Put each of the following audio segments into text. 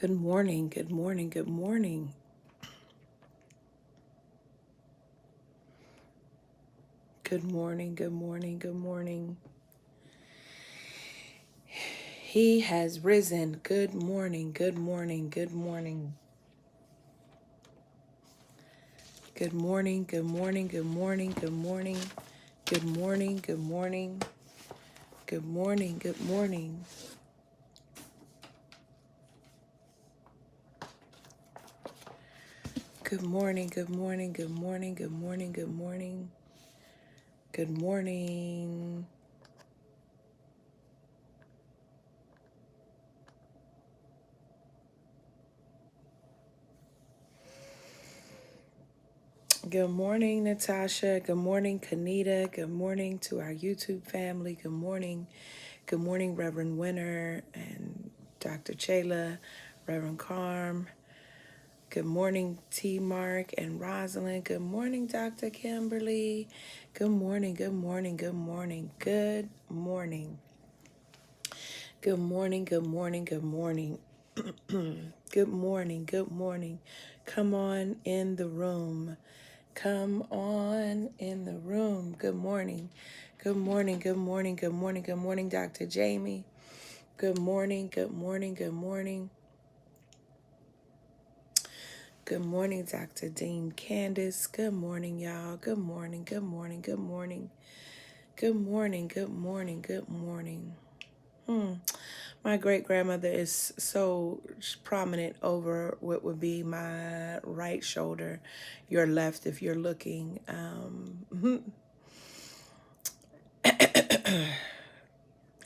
Good morning, good morning, good morning. Good morning, good morning, good morning. He has risen. Good morning, good morning, good morning. Good morning, good morning, good morning, good morning. Good morning, good morning. Good morning, good morning. Good morning, good morning, good morning, good morning, good morning. Good morning. Good morning, Natasha. Good morning, Kanita. Good morning to our YouTube family. Good morning. Good morning, Reverend Winter and Dr. Chayla, Reverend Carm. Good morning, T. Mark and Rosalind. Good morning, Dr. Kimberly. Good morning, good morning, good morning, good morning. Good morning, good morning, good morning. Good morning, good morning. Come on in the room. Come on in the room. Good morning. Good morning, good morning, good morning, good morning, Dr. Jamie. Good morning, good morning, good morning. Good morning, Dr. Dean Candace. Good morning, y'all. Good morning, good morning, good morning. Good morning, good morning, good morning. My great grandmother is so prominent over what would be my right shoulder, your left if you're looking.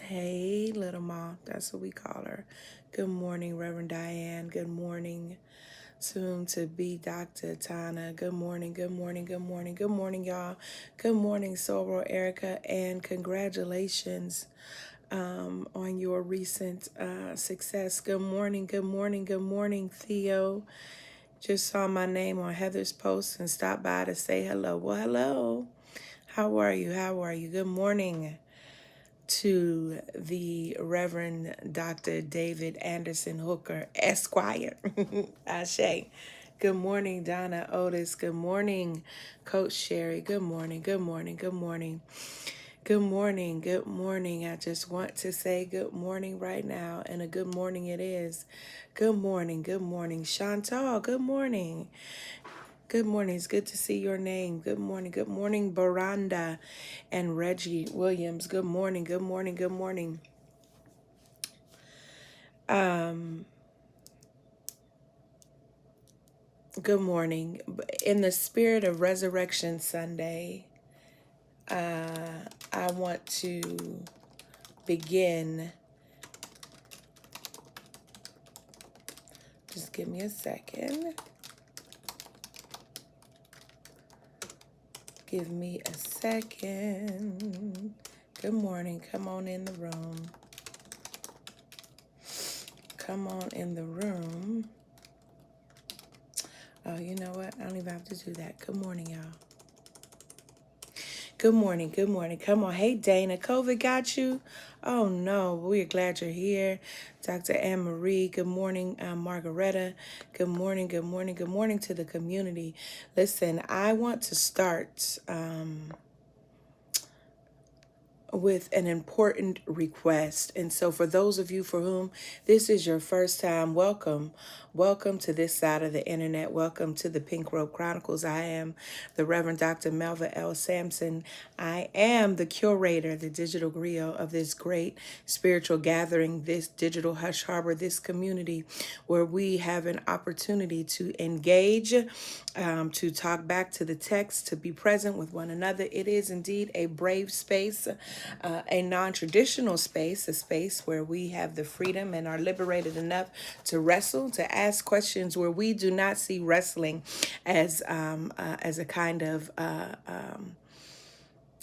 Hey, little ma, that's what we call her. Good morning, Reverend Diane. Good morning, soon to be Dr. Tana. Good morning, good morning, good morning, good morning, y'all. Good morning, Soror Erica, and congratulations on your recent success. Good morning, good morning, good morning, Theo. Just saw my name on Heather's post and stopped by to say hello. Well, hello. How are you? How are you? Good morning to the Reverend Dr. David Anderson Hooker, Esquire. Ashe. Good morning, Donna Otis. Good morning, Coach Sherry. Good morning, good morning, good morning. Good morning, good morning. I just want to say good morning right now, and a good morning it is. Good morning, good morning. Chantal, good morning. Good morning. It's good to see your name. Good morning. Good morning, Baranda and Reggie Williams. Good morning. Good morning. Good morning. Good morning. In the spirit of Resurrection Sunday, I want to begin. Just give me a second. Give me a second. Good morning. Come on in the room. Come on in the room. Oh, you know what? I don't even have to do that. Good morning, y'all. Good morning. Good morning. Come on. Hey, Dana. COVID got you? Oh, no. We're glad you're here. Dr. Anne Marie. Good morning, Margaretta. Good morning. Good morning. Good morning to the community. Listen, I want to start with an important request. And so for those of you for whom this is your first time, welcome. Welcome to this side of the internet. Welcome to the Pink Robe Chronicles. I am the Reverend Dr. Melva L. Sampson. I am the curator, the digital griot of this great spiritual gathering, this digital hush harbor, this community where we have an opportunity to engage, to talk back to the text, to be present with one another. It is indeed a brave space, a non-traditional space, a space where we have the freedom and are liberated enough to wrestle, to ask questions, where we do not see wrestling as a kind of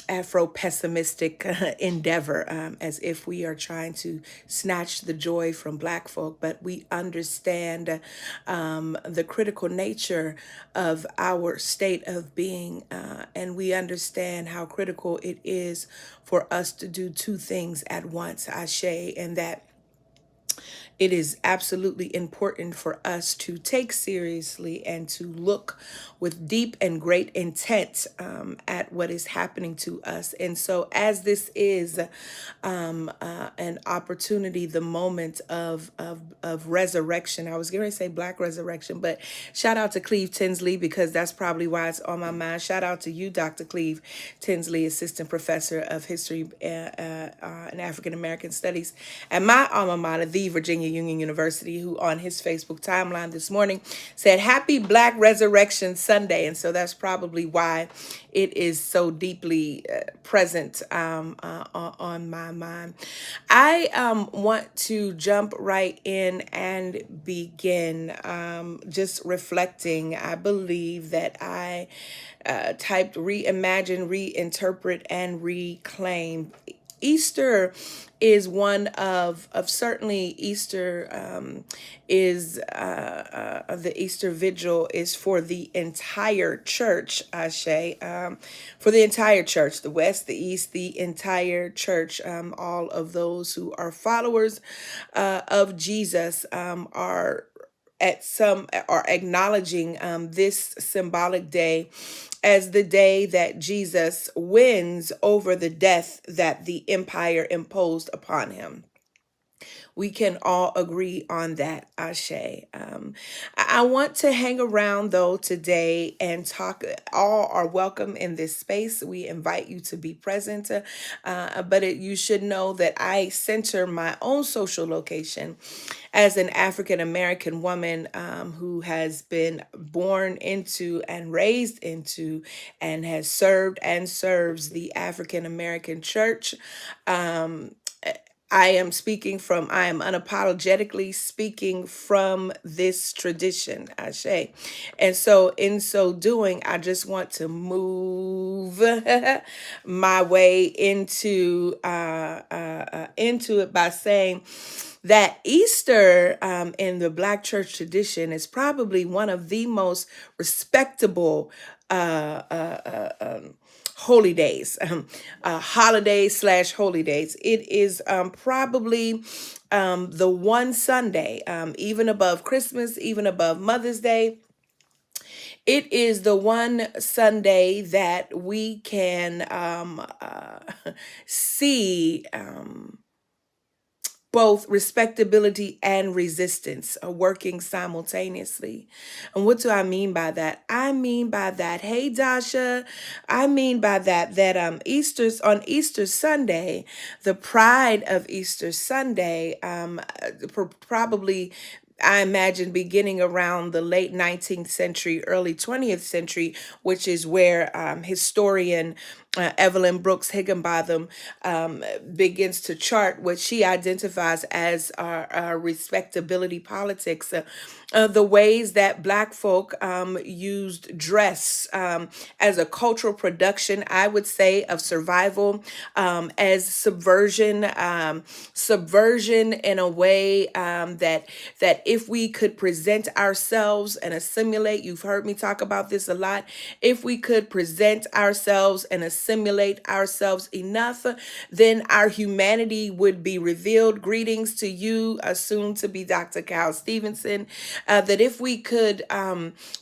Afro-pessimistic endeavor, as if we are trying to snatch the joy from Black folk, but we understand the critical nature of our state of being, and we understand how critical it is for us to do two things at once, Ashe, and that it is absolutely important for us to take seriously and to look with deep and great intent at what is happening to us. And so, as this is an opportunity, the moment of resurrection, I was going to say Black resurrection, but shout out to Cleve Tinsley because that's probably why it's on my mind. Shout out to you, Dr. Cleve Tinsley, Assistant Professor of History and African American Studies at my alma mater, the Virginia Union University, who on his Facebook timeline this morning said, "Happy Black Resurrection Sunday." And so that's probably why it is so deeply present on my mind. I want to jump right in and begin just reflecting. I believe that I typed reimagine, reinterpret, and reclaim. Easter is one of certainly Easter is the Easter Vigil is for the entire church, Ashe, for the entire church, the West, the East, the entire church, all of those who are followers of Jesus are acknowledging this symbolic day as the day that Jesus wins over the death that the empire imposed upon him. We can all agree on that, Ashe. I want to hang around though today and talk. All are welcome in this space. We invite you to be present, but you should know that I center my own social location as an African American woman who has been born into and raised into and has served and serves the African American church. I am unapologetically speaking from this tradition, Ashe. And so, in so doing, I just want to move my way into it by saying that Easter in the Black church tradition is probably one of the most respectable holy days, holidays slash holy days. It is probably the one Sunday, even above Christmas, even above Mother's Day. It is the one Sunday that we can see both respectability and resistance are working simultaneously. And what do I mean by that? I mean by that, hey Dasha, I mean by that on Easter Sunday, the pride of Easter Sunday, probably I imagine beginning around the late 19th century, early 20th century, which is where historian Evelyn Brooks Higginbotham begins to chart what she identifies as our respectability politics. The ways that Black folk used dress as a cultural production, I would say, of survival, as subversion in a way that if we could present ourselves and assimilate, you've heard me talk about this a lot, if we could present ourselves and assimilate ourselves enough, then our humanity would be revealed. Greetings to you, soon to be Dr. Cal Stevenson. That if we could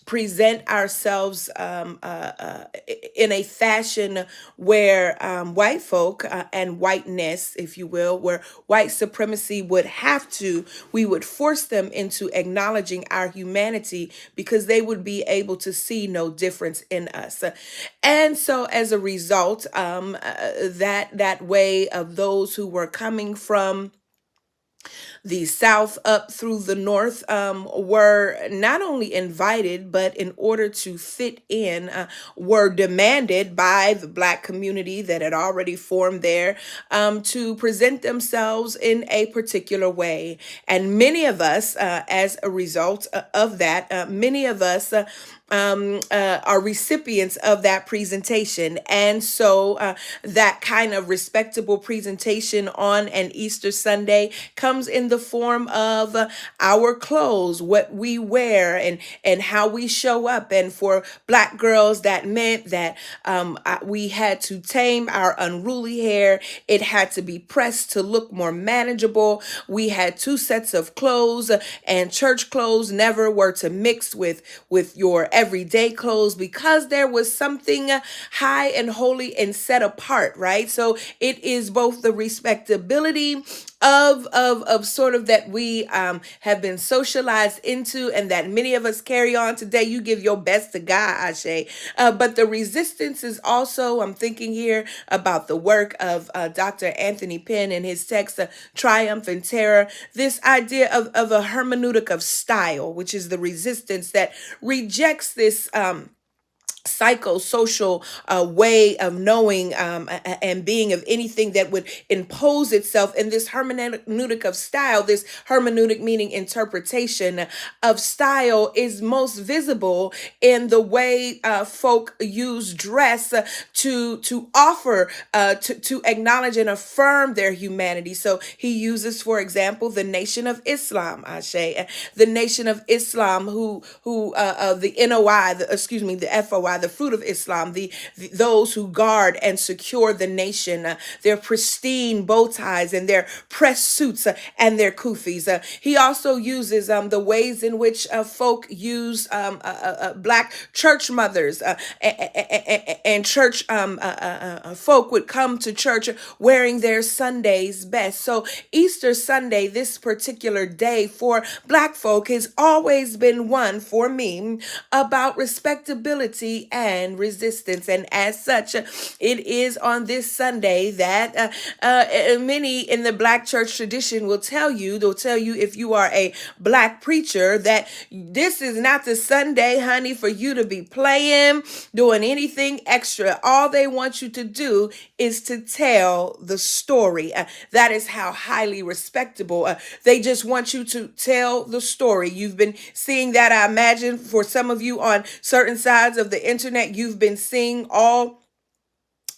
present ourselves in a fashion where white folk and whiteness, if you will, where white supremacy we would force them into acknowledging our humanity because they would be able to see no difference in us. And so as a result, that way of those who were coming from the South up through the North were not only invited, but in order to fit in, were demanded by the Black community that had already formed there to present themselves in a particular way. And many of us, as a result of that, many of us are recipients of that presentation. And so that kind of respectable presentation on an Easter Sunday comes in the form of our clothes, what we wear, and how we show up. And for Black girls, that meant that we had to tame our unruly hair. It had to be pressed to look more manageable. We had two sets of clothes, and church clothes never were to mix with your everyday clothes, because there was something high and holy and set apart, right? So it is both the respectability of sort of that we have been socialized into, and that many of us carry on today. You give your best to God, Ashe. But the resistance is also, I'm thinking here about the work of Dr. Anthony Penn in his text, Triumph and Terror, this idea of a hermeneutic of style, which is the resistance that rejects this psychosocial way of knowing and being of anything that would impose itself in this hermeneutic of style. This hermeneutic, meaning interpretation of style, is most visible in the way folk use dress to offer to acknowledge and affirm their humanity. So he uses, for example, the Nation of Islam, Ashe, the Nation of Islam, who the NOI, excuse me, the FOI, the fruit of Islam, those who guard and secure the nation, their pristine bow ties and their pressed suits and their kufis. He also uses the ways in which folk use Black church mothers and church folk would come to church wearing their Sunday's best. So Easter Sunday, this particular day for Black folk, has always been one for me about respectability and resistance. And as such, it is on this Sunday that many in the Black church tradition they'll tell you if you are a Black preacher, that this is not the Sunday, honey, for you to be playing, doing anything extra. All they want you to do is to tell the story. That is how highly respectable. They just want you to tell the story. You've been seeing that, I imagine, for some of you on certain sides of the internet. You've been seeing all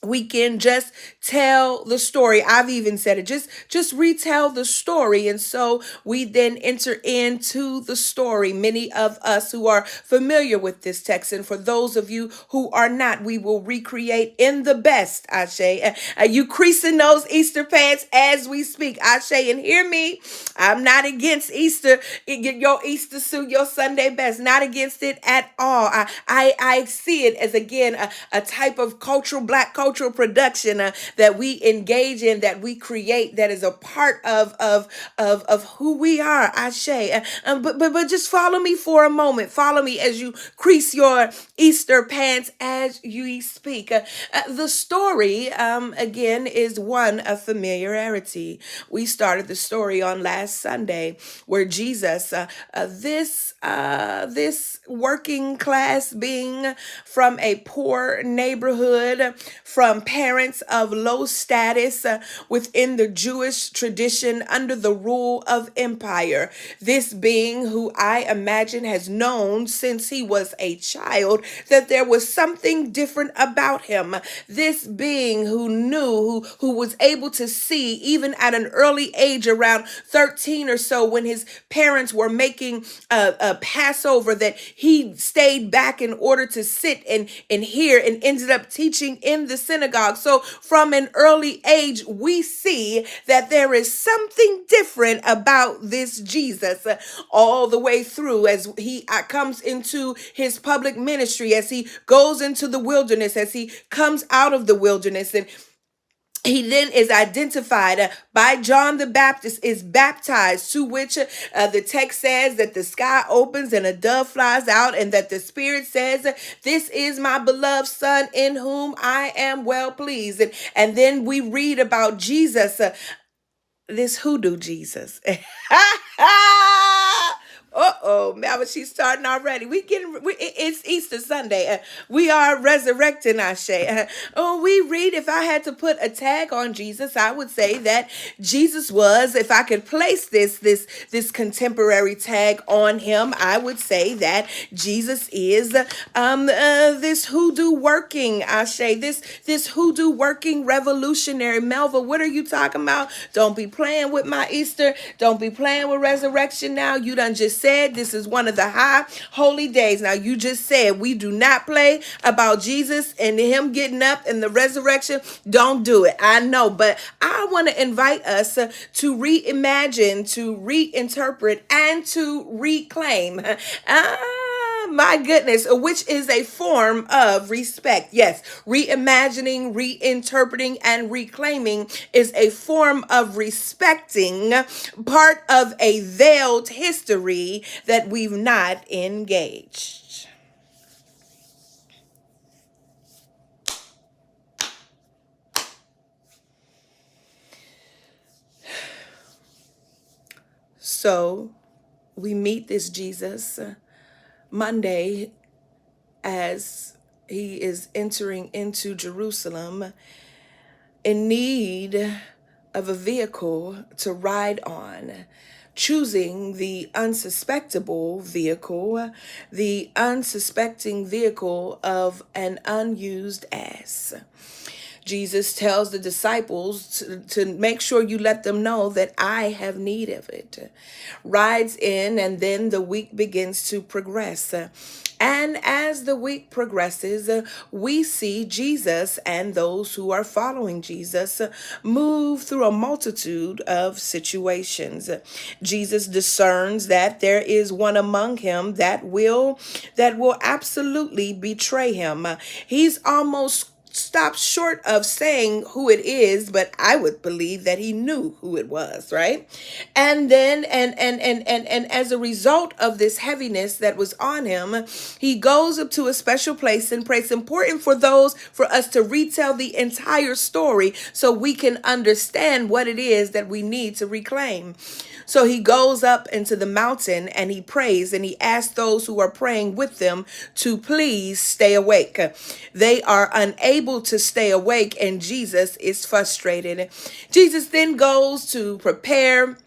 weekend, just tell the story. I've even said it, just retell the story. And so we then enter into the story, many of us who are familiar with this text, and for those of you who are not, we will recreate in the best, Ashe. You creasing those Easter pants as we speak, Ashe. And hear me, I'm not against Easter. Get your Easter suit, your Sunday best, not against it at all. I see it as, again, a type of Black cultural production that we engage in, that we create, that is a part of who we are, Ashe. But just follow me for a moment. Follow me as you crease your Easter pants as you speak. The story, again, is one of familiarity. We started the story on last Sunday, where Jesus, this working class being from a poor neighborhood, from parents of low status within the Jewish tradition under the rule of empire. This being, who I imagine has known since he was a child that there was something different about him. This being who knew, who was able to see, even at an early age, around 13 or so, when his parents were making a Passover, that he stayed back in order to sit and hear, and ended up teaching in the synagogue. So from an early age, we see that there is something different about this Jesus, all the way through, as he comes into his public ministry, as he goes into the wilderness, as he comes out of the wilderness, and he then is identified by John the Baptist, is baptized, to which the text says that the sky opens and a dove flies out, and that the Spirit says, "This is my beloved Son in whom I am well pleased." And then we read about Jesus, this hoodoo Jesus. go. Now she's starting already. It's Easter Sunday. We are resurrecting Ashe. Oh, we read, if I had to put a tag on Jesus, I would say that Jesus was, if I could place this contemporary tag on him, I would say that Jesus is this hoodoo working, Ashe, this hoodoo working revolutionary. Melva, what are you talking about? Don't be playing with my Easter. Don't be playing with resurrection now. You done just said this is one of the high holy days. Now you just said we do not play about Jesus and him getting up and the resurrection. Don't do it. I know, but I want to invite us to reimagine, to reinterpret, and to reclaim. My goodness, which is a form of respect. Yes, reimagining, reinterpreting, and reclaiming is a form of respecting part of a veiled history that we've not engaged. So we meet this Jesus Monday as he is entering into Jerusalem in need of a vehicle to ride on, choosing the unsuspectable vehicle, the unsuspecting vehicle of an unused ass. Jesus tells the disciples to make sure you let them know that I have need of it. Rides in, and then the week begins to progress. And as the week progresses, we see Jesus and those who are following Jesus move through a multitude of situations. Jesus discerns that there is one among him that will absolutely betray him. He's almost stopped short of saying who it is, but I would believe that he knew who it was, right? And then and as a result of this heaviness that was on him, he goes up to a special place and prays. It's important for us to retell the entire story so we can understand what it is that we need to reclaim. So he goes up into the mountain and he prays, and he asks those who are praying with them to please stay awake. They are unable to stay awake, and Jesus is frustrated. Jesus then goes to prepare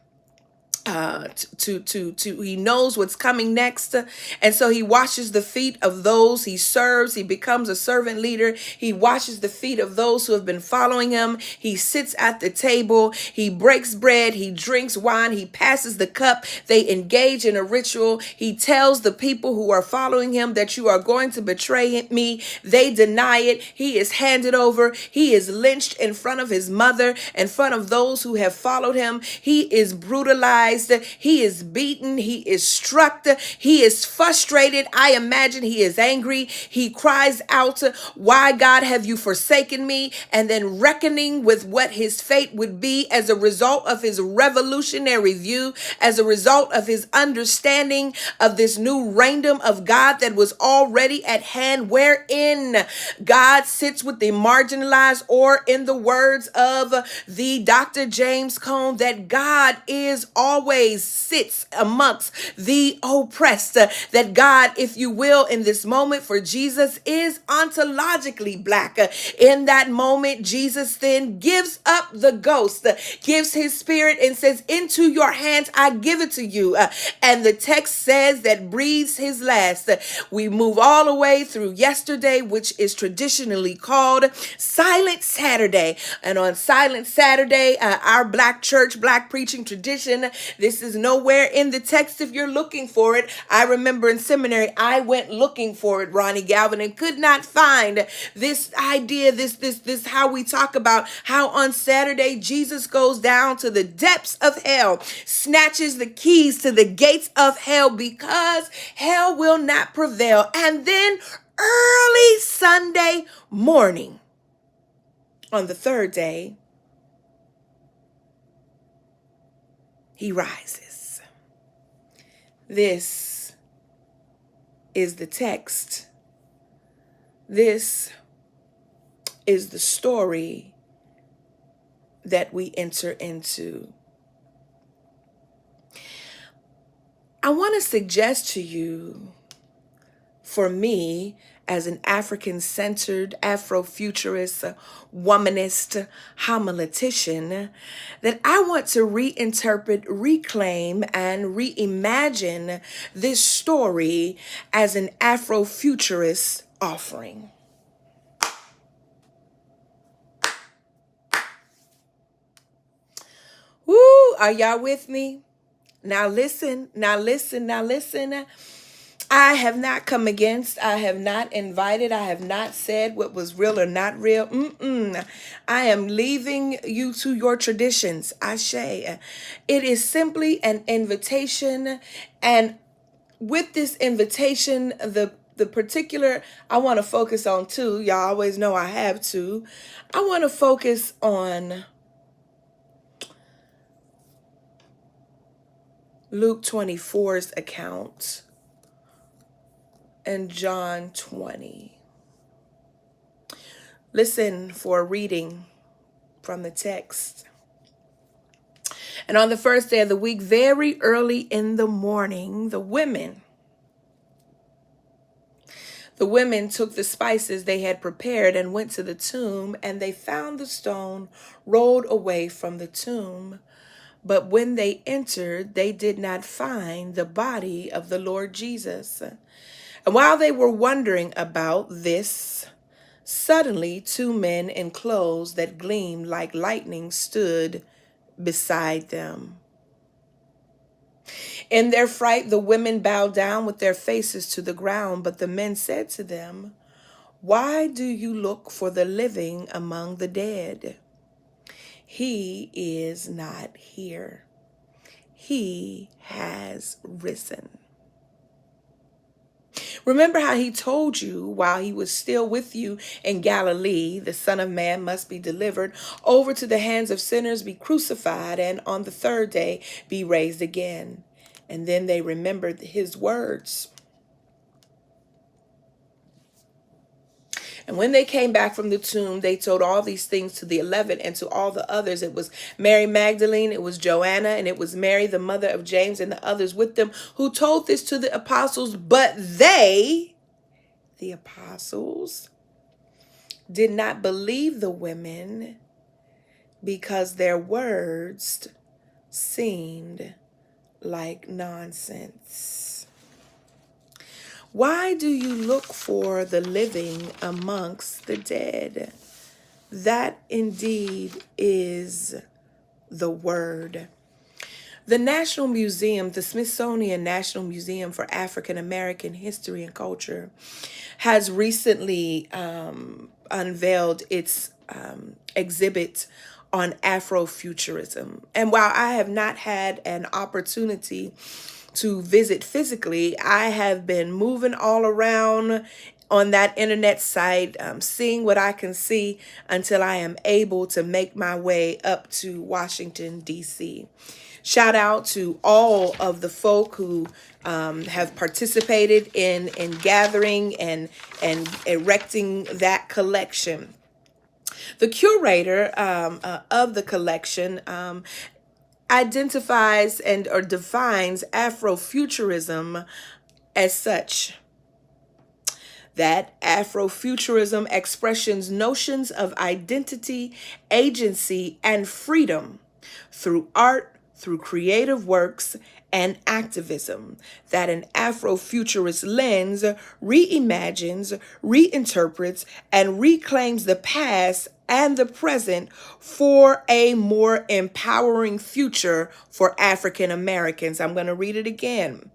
he knows what's coming next, and so he washes the feet of those he serves. He becomes a servant leader. He washes the feet of those who have been following him. He sits at the table. He breaks bread. He drinks wine. He passes the cup. They engage in a ritual. He tells the people who are following him that you are going to betray me. They deny it. He is handed over. He is lynched in front of his mother, in front of those who have followed him. He is brutalized. He is beaten. He is struck. He is frustrated. I imagine he is angry. He cries out, "Why, God, have you forsaken me?" And then reckoning with what his fate would be as a result of his revolutionary view, as a result of his understanding of this new reigndom of God that was already at hand, wherein God sits with the marginalized, or in the words of the Dr. James Cone, that God is always sits amongst the oppressed. That God, if you will, in this moment for Jesus is ontologically black. In that moment, Jesus then gives up the ghost, gives his spirit and says, "Into your hands I give it to you." And the text says that breathes his last. We move all the way through yesterday, which is traditionally called Silent Saturday. And on Silent Saturday, our black church, black preaching tradition, this is nowhere in the text if you're looking for it. I remember in seminary, I went looking for it, Ronnie Galvin, and could not find this idea, this how we talk about how on Saturday Jesus goes down to the depths of hell, snatches the keys to the gates of hell because hell will not prevail. And then early Sunday morning, on the third day, he rises. This is the text. This is the story that we enter into. I want to suggest to you, for me, as an African-centered, Afrofuturist, womanist, homiletician, that I want to reinterpret, reclaim, and reimagine this story as an Afrofuturist offering. Woo! Are y'all with me? Now listen, now listen, now listen. I have not come against, I have not invited, I have not said what was real or not real. I am leaving you to your traditions. Ashe. It is simply an invitation. And with this invitation, the particular I want to focus on too, y'all always know I have to. I want to focus on Luke 24's account and John 20. Listen for a reading from the text. And on the first day of the week, very early in the morning, the women took the spices they had prepared and went to the tomb, and they found the stone rolled away from the tomb. But when they entered, they did not find the body of the Lord Jesus. And while they were wondering about this, suddenly 2 men in clothes that gleamed like lightning stood beside them. In their fright, the women bowed down with their faces to the ground, but the men said to them, "Why do you look for the living among the dead? He is not here. He has risen. Remember how he told you while he was still with you in Galilee, the Son of Man must be delivered over to the hands of sinners, be crucified, and on the third day be raised again." And then they remembered his words. And when they came back from the tomb, they told all these things to the 11 and to all the others. It was Mary Magdalene, it was Joanna, and it was Mary, the mother of James, and the others with them, who told this to the apostles. But they, the apostles, did not believe the women because their words seemed like nonsense. Why do you look for the living amongst the dead? That indeed is the word. The National Museum, the Smithsonian National Museum for African American History and Culture, has recently unveiled its exhibit on Afrofuturism. And while I have not had an opportunity to visit physically, I have been moving all around on that internet site, seeing what I can see until I am able to make my way up to Washington, D.C. Shout out to all of the folk who have participated in gathering and erecting that collection. The curator of the collection identifies or defines Afrofuturism as such: that Afrofuturism expressions notions of identity, agency, and freedom through art, through creative works, and activism. That an Afrofuturist lens reimagines, reinterprets, and reclaims the past and the present for a more empowering future for African Americans. I'm going to read it again.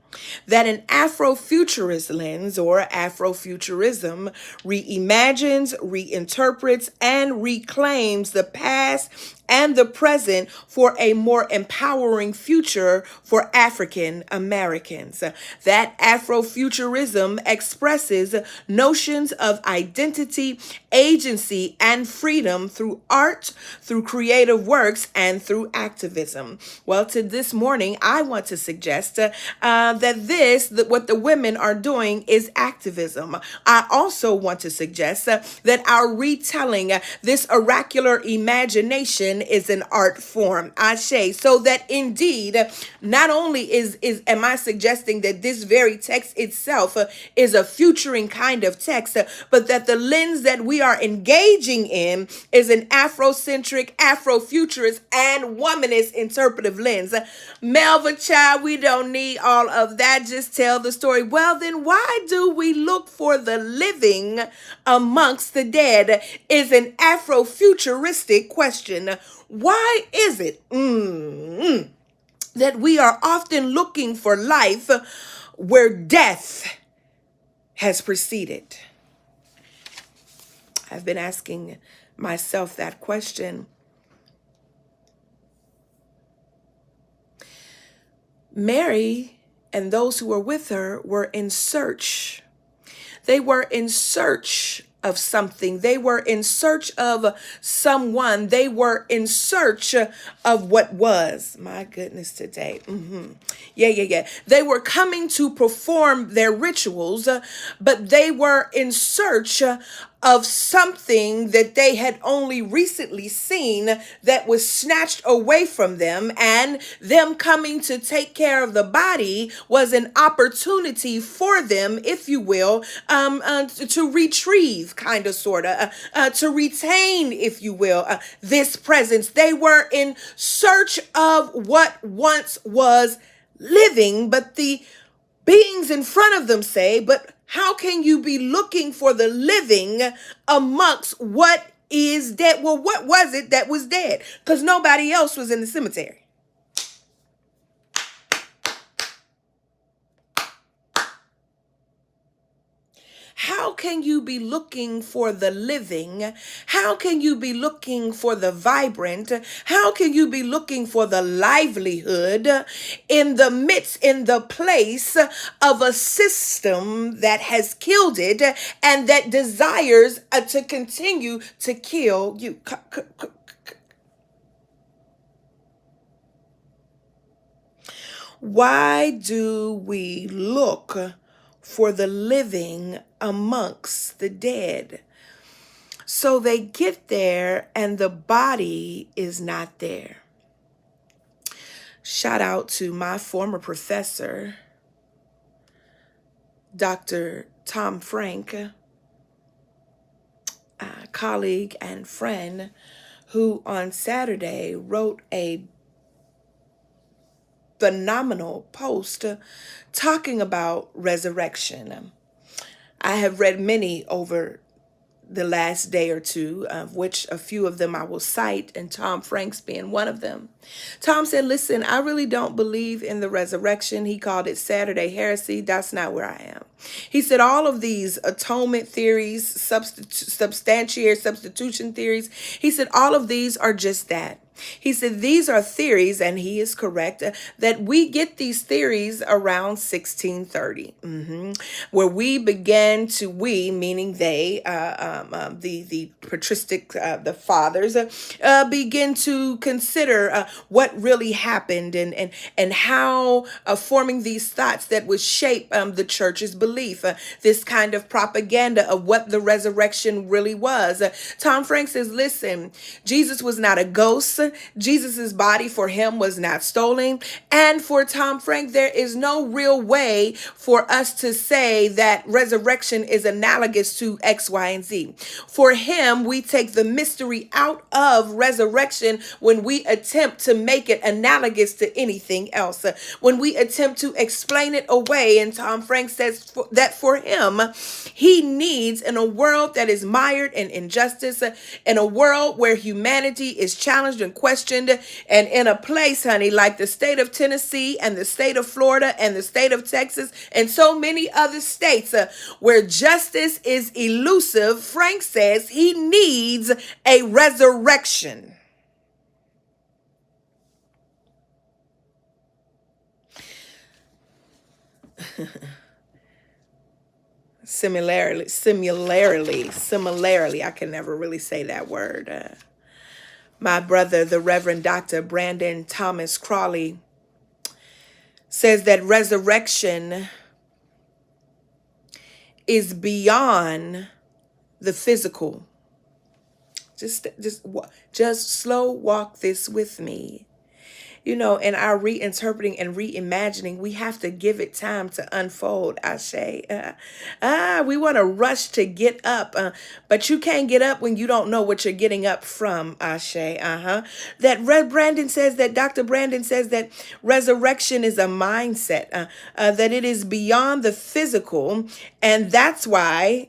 That an Afrofuturist lens, or Afrofuturism, reimagines, reinterprets, and reclaims the past and the present for a more empowering future for African Americans. That Afrofuturism expresses notions of identity, agency, and freedom through art, through creative works, and through activism. Well, to this morning, I want to suggest that what the women are doing is activism. I also want to suggest that our retelling this oracular imagination religion is an art form. Ashe. So that indeed, not only is am I suggesting that this very text itself is a futuring kind of text, but that the lens that we are engaging in is an Afrocentric, Afrofuturist, and womanist interpretive lens. Melva child, we don't need all of that. Just tell the story. Well, then why do we look for the living amongst the dead is an Afrofuturistic question. Why is it that we are often looking for life where death has preceded? I've been asking myself that question. Mary and those who were with her were in search. They were in search of something. They were in search of someone. They were in search of what was. My goodness, today. Yeah. They were coming to perform their rituals, but they were in search of something that they had only recently seen that was snatched away from them, and them coming to take care of the body was an opportunity for them, if you will, to retrieve, kind of, sort of, to retain, if you will, this presence. They were in search of what once was living, but the beings in front of them say, but how can you be looking for the living amongst what is dead? Well, what was it that was dead? Because nobody else was in the cemetery. How can you be looking for the living? How can you be looking for the vibrant? How can you be looking for the livelihood in the midst, in the place of a system that has killed it and that desires to continue to kill you? Why do we look for the living amongst the dead? So they get there and the body is not there. Shout out to my former professor, Dr. Tom Frank, a colleague and friend, who on Saturday wrote a phenomenal post talking about resurrection. I have read many over the last day or two, of which a few of them I will cite, and Tom Franks being one of them. Tom said, listen, I really don't believe in the resurrection. He called it Saturday heresy. That's not where I am. He said all of these atonement theories, substitution theories, he said all of these are just that. He said these are theories, and he is correct, that we get these theories around 1630, where we began to, we meaning they, the patristic, the fathers, begin to consider what really happened and how forming these thoughts that would shape the church's belief, this kind of propaganda of what the resurrection really was. Tom Frank says, listen, Jesus was not a ghost. Jesus's body for him was not stolen. And for Tom Frank, there is no real way for us to say that resurrection is analogous to X, Y, and Z. For him, we take the mystery out of resurrection when we attempt to make it analogous to anything else. When we attempt to explain it away, and Tom Frank says that for him, he needs, in a world that is mired in injustice, in a world where humanity is challenged and questioned, and in a place, honey, like the state of Tennessee and the state of Florida and the state of Texas and so many other states where justice is elusive, Frank says he needs a resurrection. Similarly, I can never really say that word. My brother, the Reverend Dr. Brandon Thomas Crawley, says that resurrection is beyond the physical. Just slow walk this with me. In our reinterpreting and reimagining, we have to give it time to unfold, Ashe. We want to rush to get up, but you can't get up when you don't know what you're getting up from, Ashe. Dr. Brandon says that resurrection is a mindset, that it is beyond the physical, and that's why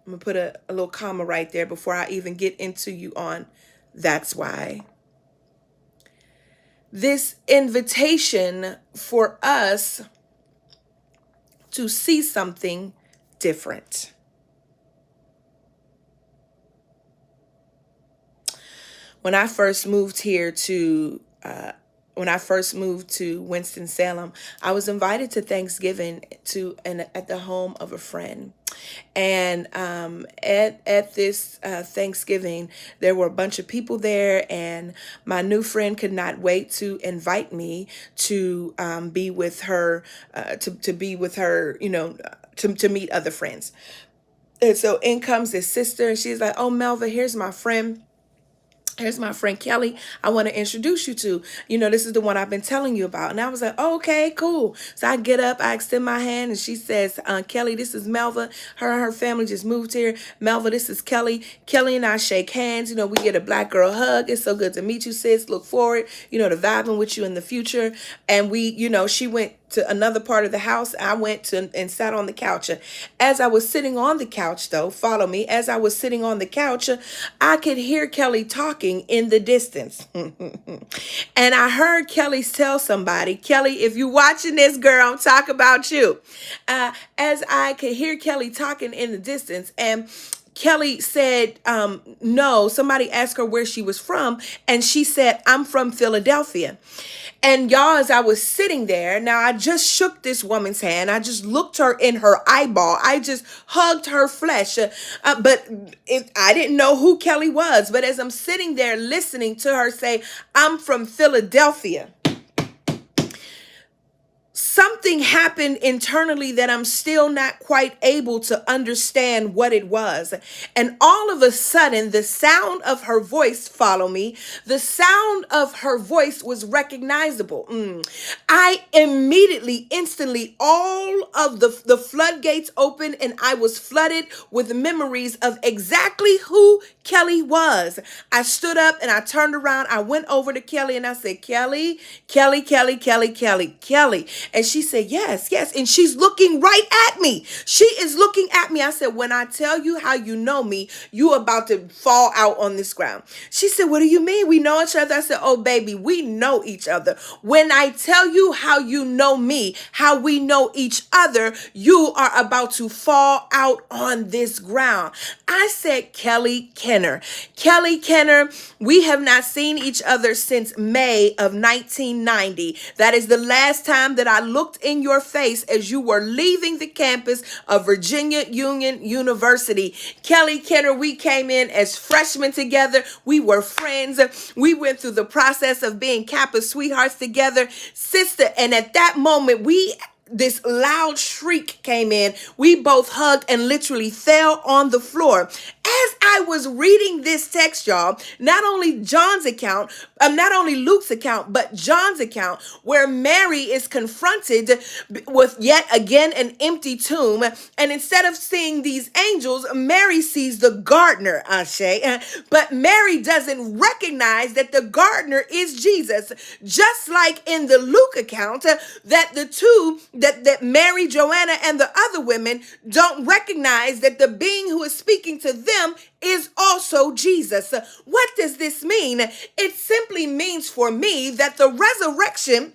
I'm going to put a little comma right there before I even get into you on that's why. This invitation for us to see something different. When I first moved to Winston-Salem, I was invited to Thanksgiving at the home of a friend. And at this Thanksgiving, there were a bunch of people there, and my new friend could not wait to invite me to be with her, to be with her, to meet other friends. And so in comes this sister, and she's like, "Oh, Melva, here's my friend. Here's my friend Kelly. I want to introduce you to, this is the one I've been telling you about." And I was like, "Oh, okay, cool." So I get up, I extend my hand, and she says, "Kelly, this is Melva. Her and her family just moved here. Melva, this is Kelly. Kelly and I shake hands. We get a black girl hug. It's so good to meet you, sis. Look forward, to vibing with you in the future." And she went to another part of the house. I went to and sat on the couch. As I was sitting on the couch, though, follow me. As I was sitting on the couch, I could hear Kelly talking in the distance. And I heard Kelly tell somebody, "Kelly, if you're watching this, girl, I'm talking about you." As I could hear Kelly talking in the distance, and Kelly said, no, somebody asked her where she was from, and she said, "I'm from Philadelphia." And y'all, as I was sitting there, now I just shook this woman's hand. I just looked her in her eyeball. I just hugged her flesh. I didn't know who Kelly was. But as I'm sitting there listening to her say, "I'm from Philadelphia," something happened internally that I'm still not quite able to understand what it was. And all of a sudden, the sound of her voice, follow me, the sound of her voice was recognizable. I immediately, instantly, all of the floodgates opened, and I was flooded with memories of exactly who Kelly was. I stood up and I turned around. I went over to Kelly and I said, "Kelly, Kelly, Kelly, Kelly, Kelly, Kelly." And she said, "Yes, yes." And she's looking right at me. She is looking at me. I said, "When I tell you how you know me, you about to fall out on this ground." She said, "What do you mean? We know each other?" I said, "Oh, baby, we know each other. When I tell you how you know me, how we know each other, you are about to fall out on this ground." I said, "Kelly Kenner. Kelly Kenner, we have not seen each other since May of 1990. That is the last time that I looked in your face as you were leaving the campus of Virginia Union University. Kelly Kenner, we came in as freshmen together. We were friends. We went through the process of being campus sweethearts together, sister." And at that moment, this loud shriek came in. We both hugged and literally fell on the floor. As I was reading this text, y'all, not only Luke's account, but John's account, where Mary is confronted with yet again an empty tomb. And instead of seeing these angels, Mary sees the gardener, Ashe. But Mary doesn't recognize that the gardener is Jesus. Just like in the Luke account, that Mary, Joanna, and the other women don't recognize that the being who is speaking to them is also Jesus. What does this mean? It simply means for me that the resurrection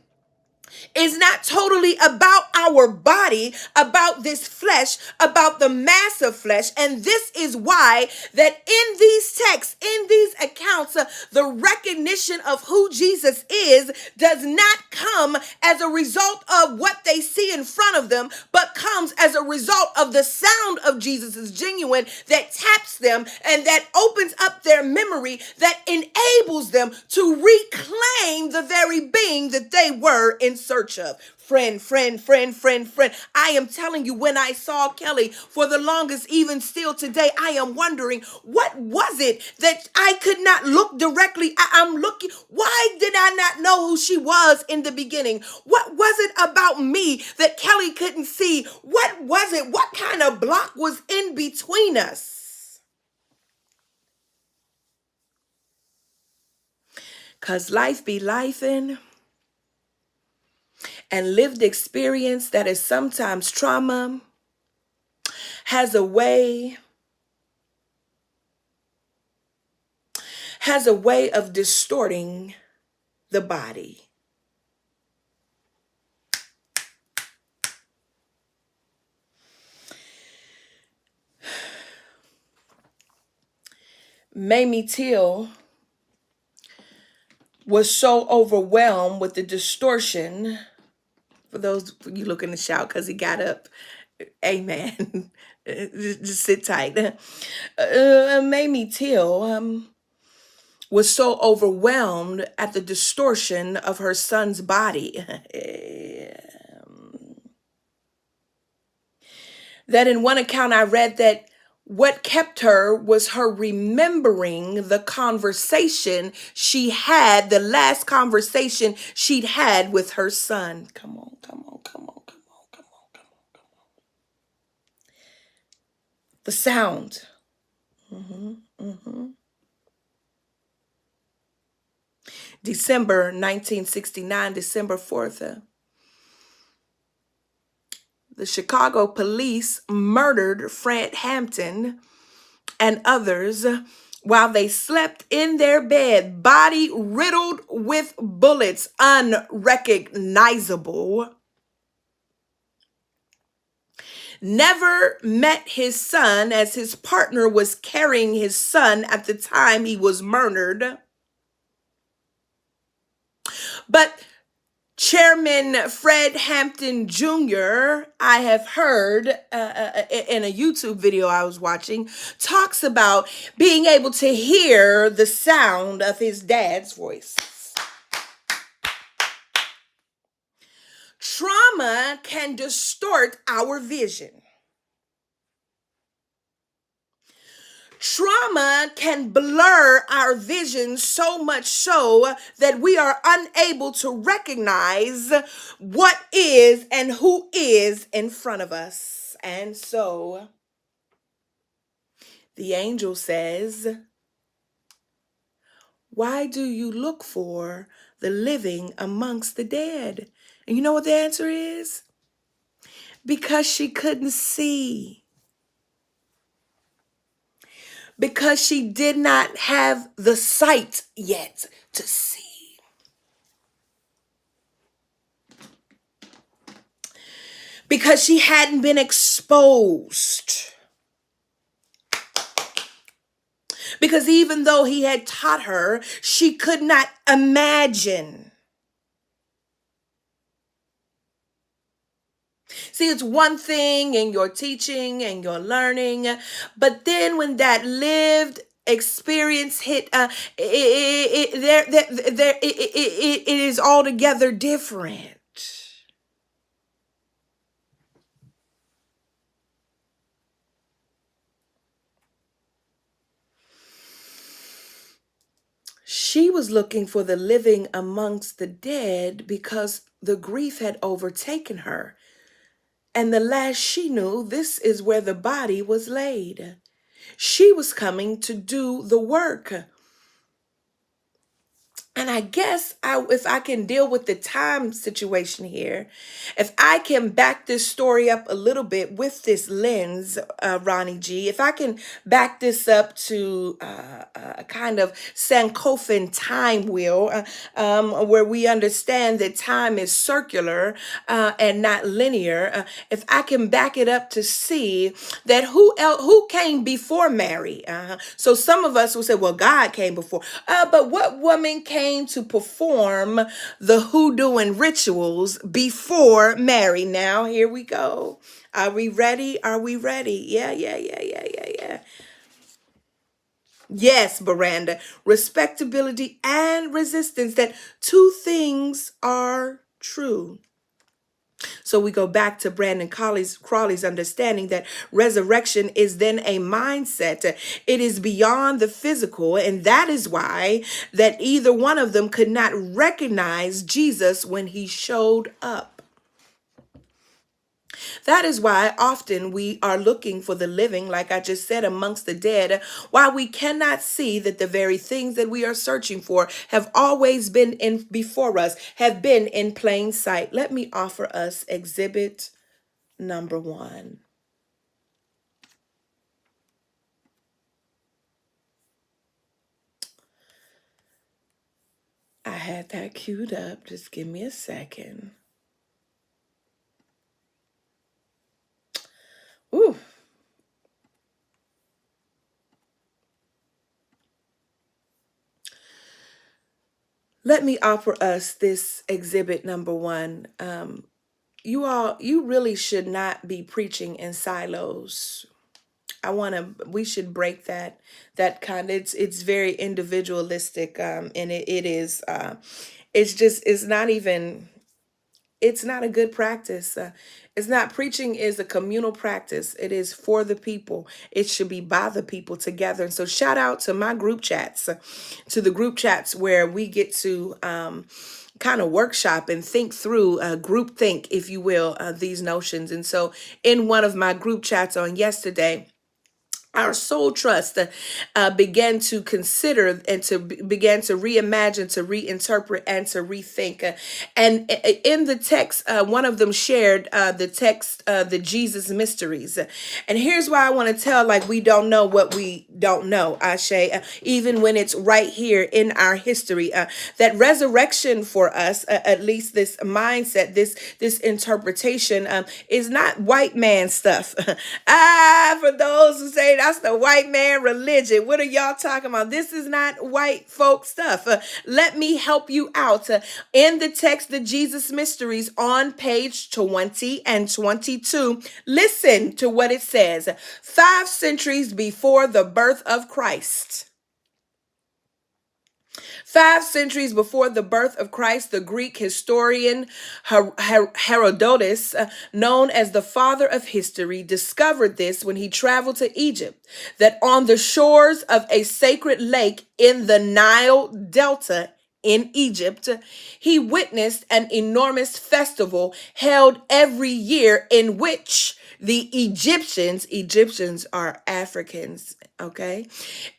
is not totally about our body, about this flesh, about the mass of flesh. And this is why that in these texts, in these accounts, the recognition of who Jesus is does not come as a result of what they see in front of them, but comes as a result of the sound of Jesus is genuine, that taps them and that opens up their memory, that enables them to reclaim the very being that they were in search of. Friend, friend, friend, friend, friend. I am telling you, when I saw Kelly for the longest, even still today, I am wondering, what was it that I could not look directly? I'm looking. Why did I not know who she was in the beginning? What was it about me that Kelly couldn't see? What was it? What kind of block was in between us? Because life be lifing, and lived experience that is sometimes trauma has a way of distorting the body. Mamie Till was so overwhelmed with the distortion. For those you looking to shout because he got up. Amen. Just sit tight. Mamie Till was so overwhelmed at the distortion of her son's body that in one account I read that what kept her was her remembering the conversation she had, the last conversation she'd had with her son. Come on, come on, come on, come on, come on, come on, come on. The sound. December 1969, December 4th. The Chicago police murdered Fred Hampton and others while they slept in their bed, body riddled with bullets, unrecognizable. Never met his son as his partner was carrying his son at the time he was murdered. But Chairman Fred Hampton Jr., I have heard in a YouTube video I was watching, talks about being able to hear the sound of his dad's voice. Trauma can distort our vision. Trauma can blur our vision so much so that we are unable to recognize what is and who is in front of us. And so the angel says, why do you look for the living amongst the dead? And you know what the answer is? Because she couldn't see. Because she did not have the sight yet to see. Because she hadn't been exposed. Because even though he had taught her, she could not imagine. See, it's one thing in your teaching and your learning, but then when that lived experience hit, it is altogether different. She was looking for the living amongst the dead because the grief had overtaken her. And the last she knew, this is where the body was laid. She was coming to do the work. And I guess if I can deal with the time situation here, if I can back this story up a little bit with this lens, Ronnie G, if I can back this up to a kind of Sankofa time wheel, where we understand that time is circular and not linear, if I can back it up to see that who came before Mary. So some of us will say, well, God came before. But what woman came to perform the hoodoo and rituals before Mary? Now, here we go. Are we ready? Are we ready? Yeah. Yes, Miranda. Respectability and resistance, that two things are true. So we go back to Brandon Crawley's understanding that resurrection is then a mindset. It is beyond the physical, and that is why that either one of them could not recognize Jesus when he showed up. That is why often we are looking for the living, like I just said, amongst the dead, while we cannot see that the very things that we are searching for have always been in before us, have been in plain sight. Let me offer us exhibit number 1. I had that queued up. Just give me a second. Ooh. Let me offer us this exhibit number 1. You really should not be preaching in silos. We should break that kind. It's very individualistic, and it is, it's not even, it's not a good practice. It's not. Preaching is a communal practice. It is for the people. It should be by the people together. And so shout out to my group chats, to the group chats where we get to kind of workshop and think through, group think, if you will, these notions. And so in one of my group chats on yesterday, our soul trust began to consider and began to reimagine, to reinterpret, and to rethink. And in the text, one of them shared the text, the Jesus mysteries. And here's why I want to tell, like, we don't know what we don't know, Ashe, even when it's right here in our history. That resurrection for us, at least this mindset, this interpretation, is not white man stuff. For those who say that's the white man religion, what are y'all talking about? This is not white folk stuff. Let me help you out. In the text, the Jesus mysteries on page 20 and 22, listen to what it says. 5 centuries before the birth of Christ. 5 centuries before the birth of Christ, the Greek historian Herodotus, known as the father of history, discovered this when he traveled to Egypt, that on the shores of a sacred lake in the Nile Delta in Egypt, he witnessed an enormous festival held every year in which the Egyptians are Africans, okay,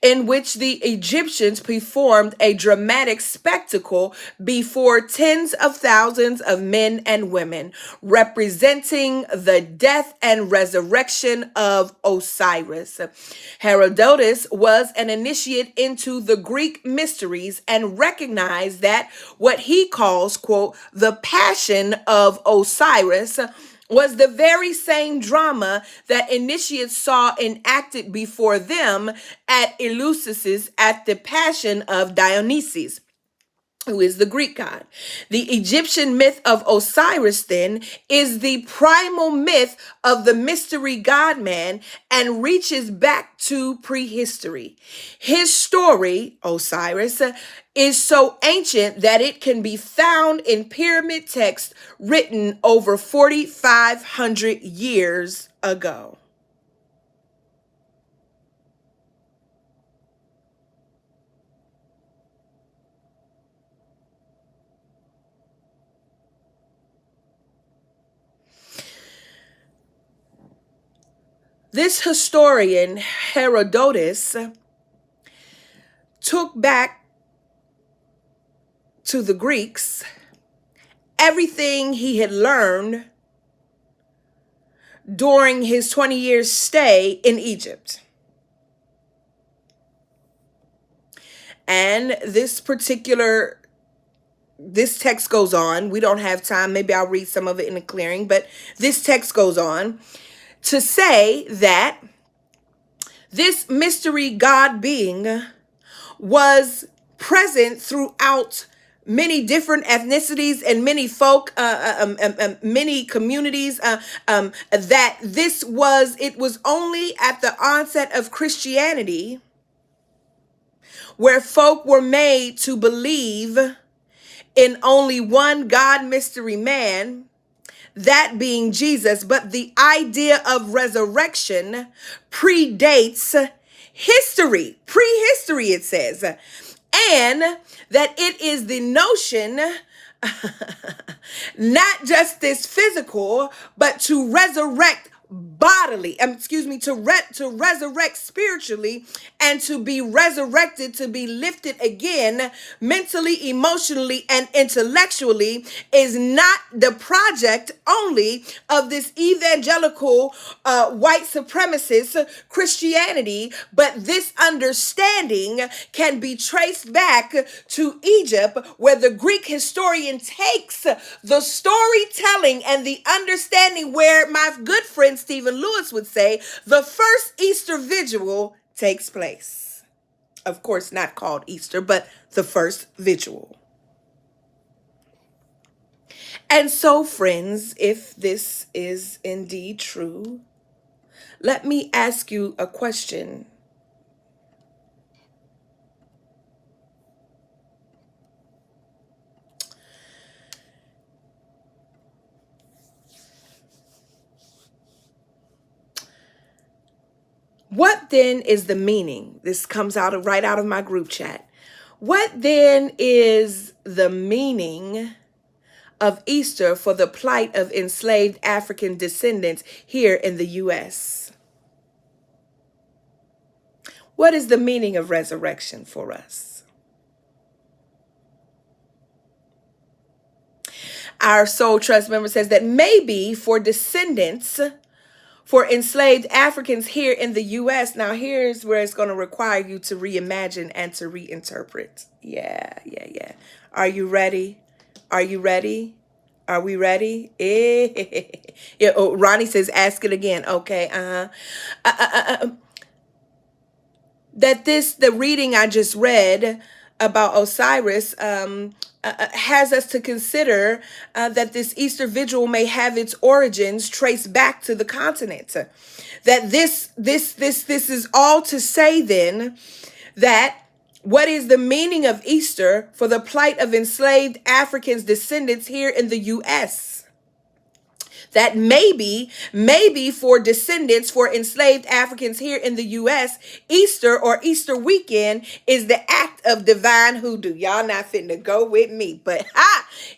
in which the Egyptians performed a dramatic spectacle before tens of thousands of men and women, representing the death and resurrection of Osiris. Herodotus was an initiate into the Greek mysteries and recognized that what he calls, quote, the passion of Osiris was the very same drama that initiates saw enacted before them at Eleusis at the Passion of Dionysus, who is the Greek god. The Egyptian myth of Osiris, then, is the primal myth of the mystery God man and reaches back to prehistory. His story, Osiris, is so ancient that it can be found in pyramid texts written over 4,500 years ago. This historian, Herodotus, took back to the Greeks everything he had learned during his 20 years stay in Egypt. And this text goes on. We don't have time. Maybe I'll read some of it in the clearing, but this text goes on to say that this mystery God being was present throughout many different ethnicities and many folk, many communities, that it was only at the onset of Christianity where folk were made to believe in only one God mystery man, that being Jesus, but the idea of resurrection predates history, prehistory, it says, and that it is the notion not just this physical, but to resurrect bodily, to resurrect spiritually, and to be resurrected, to be lifted again mentally, emotionally, and intellectually, is not the project only of this evangelical white supremacist Christianity, but this understanding can be traced back to Egypt, where the Greek historian takes the storytelling and the understanding, where my good friend Stephen Lewis would say the first Easter vigil takes place. Of course, not called Easter, but the first vigil. And so, friends, if this is indeed true, let me ask you a question. What then is the meaning? This comes right out of my group chat. What then is the meaning of Easter for the plight of enslaved African descendants here in the U.S.? What is the meaning of resurrection for us? Our Soul Trust member says that maybe for descendants, for enslaved Africans here in the U.S. Now, here's where it's going to require you to reimagine and to reinterpret. Yeah. Are you ready? Are you ready? Are we ready? Yeah, oh, Ronnie says, ask it again. Okay. That the reading I just read about Osiris has us to consider that this Easter vigil may have its origins traced back to the continent. That this is all to say then that what is the meaning of Easter for the plight of enslaved Africans descendants here in the U.S.? That maybe for descendants, for enslaved Africans here in the U.S., Easter or Easter weekend is the act of divine hoodoo. Y'all not finna go with me, but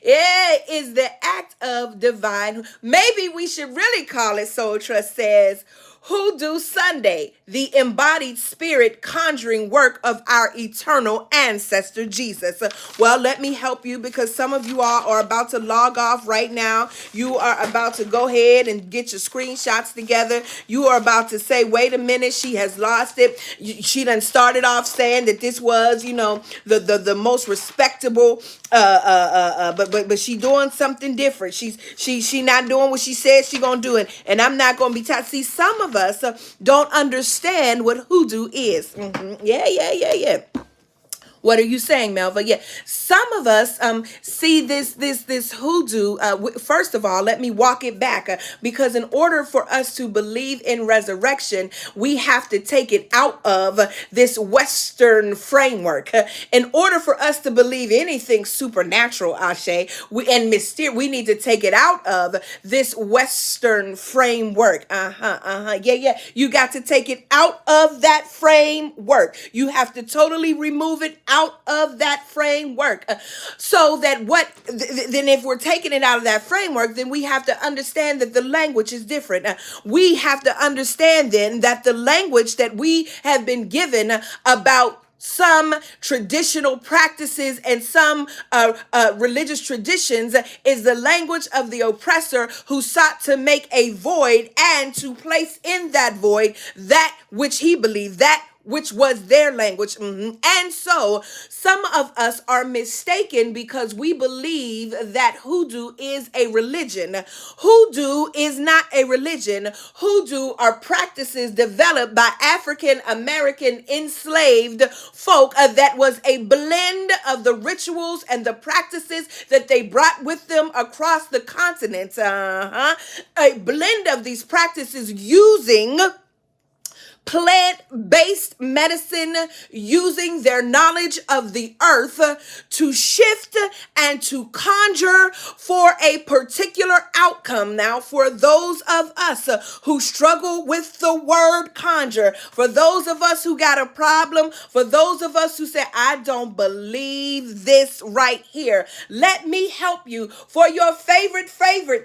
it is the act of divine. Maybe we should really call it, Soul Trust says, Hoodoo Sunday, the embodied spirit conjuring work of our eternal ancestor Jesus. Well, let me help you, because some of you all are about to log off right now. You are about to go ahead and get your screenshots together. You are about to say, wait a minute, she has lost it. She done started off saying that this was, the most respectable, but she doing something different. She not doing what she said she gonna do it, and I'm not gonna be tired. See, some of us don't understand what hoodoo is. Yeah. What are you saying, Melva? Yeah, some of us see this hoodoo. First of all, let me walk it back, because in order for us to believe in resurrection, we have to take it out of this Western framework. In order for us to believe anything supernatural, Ashe, and mysterious, we need to take it out of this Western framework. Yeah. You got to take it out of that framework. You have to totally remove it out of that framework, so that then if we're taking it out of that framework, then we have to understand that the language is different. We have to understand then that the language that we have been given about some traditional practices and some religious traditions is the language of the oppressor, who sought to make a void and to place in that void that which he believed, that which was their language. And so some of us are mistaken because we believe that hoodoo is a religion. Hoodoo is not a religion. Hoodoo are practices developed by African American enslaved folk that was a blend of the rituals and the practices that they brought with them across the continent. A blend of these practices using plant-based medicine using their knowledge of the earth to shift and to conjure for a particular outcome. Now, for those of us who struggle with the word conjure, for those of us who got a problem, for those of us who say, I don't believe this right here, let me help you for your favorite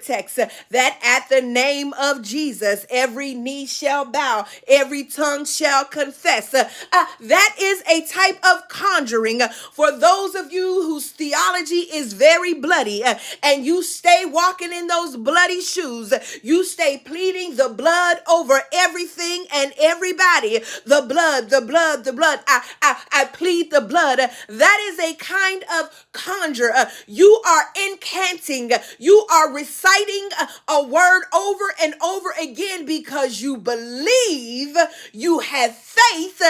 text, that at the name of Jesus, every knee shall bow, every tongue shall confess. That is a type of conjuring for those of you whose theology is very bloody, and you stay walking in those bloody shoes. You stay pleading the blood over everything and everybody. The blood, the blood, the blood. I plead the blood. That is a kind of conjure. You are incanting. You are reciting a word over and over again because you believe, you have faith.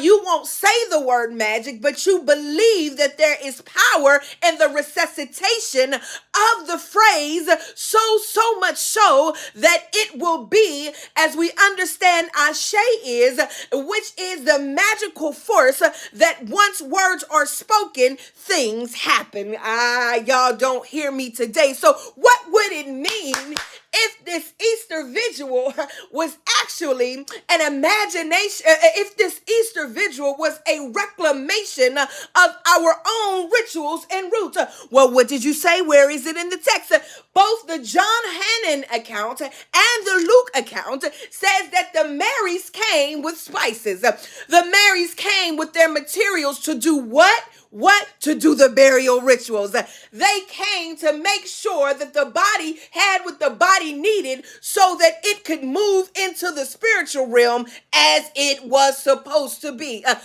You won't say the word magic, but you believe that there is power in the resuscitation of the phrase, so much so that it will be, as we understand Ashe is, which is the magical force that once words are spoken, things happen. Y'all don't hear me today. So what would it mean if this Easter vigil was actually an imagination, if this Easter vigil was a reclamation of our own rituals and roots? Well, what did you say? Where is it in the text? Both the John Hannon account and the Luke account says that the Marys came with spices. The Marys came with their materials to do what? To do the burial rituals. They came to make sure that the body had what the body needed so that it could move into the spiritual realm as it was supposed to be. Then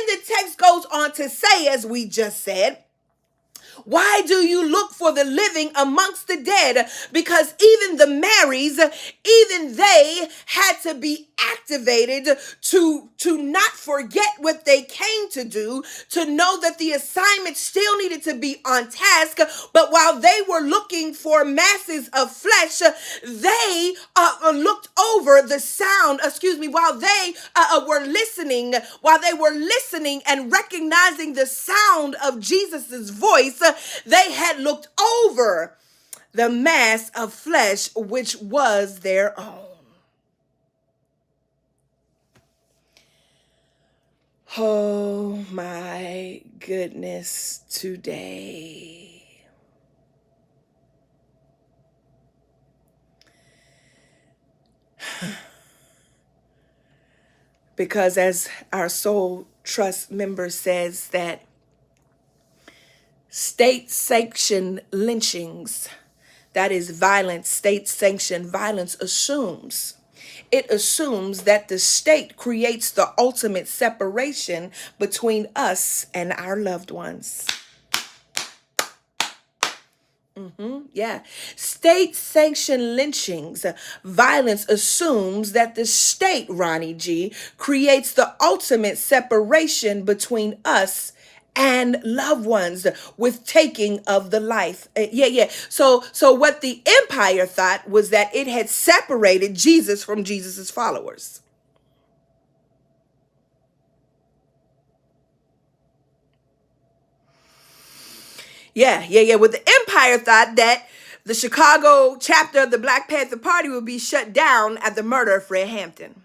the text goes on to say, as we just said, why do you look for the living amongst the dead? Because even the Marys, even they had to be activated to not forget what they came to do, to know that the assignment still needed to be on task. But while they were looking for masses of flesh, they looked over the sound, while they were listening and recognizing the sound of Jesus's voice, they had looked over the mass of flesh, which was their own. Oh my goodness, today. Because as our Soul Trust member says, that state-sanctioned lynchings, that is violence, state-sanctioned violence assumes that the state creates the ultimate separation between us and our loved ones. Yeah. State-sanctioned lynchings, violence assumes that the state, Ronnie G, creates the ultimate separation between us and loved ones with taking of the life. So what the empire thought was that it had separated Jesus from Jesus's followers. With the empire thought that the Chicago chapter of the Black Panther Party would be shut down at the murder of Fred Hampton.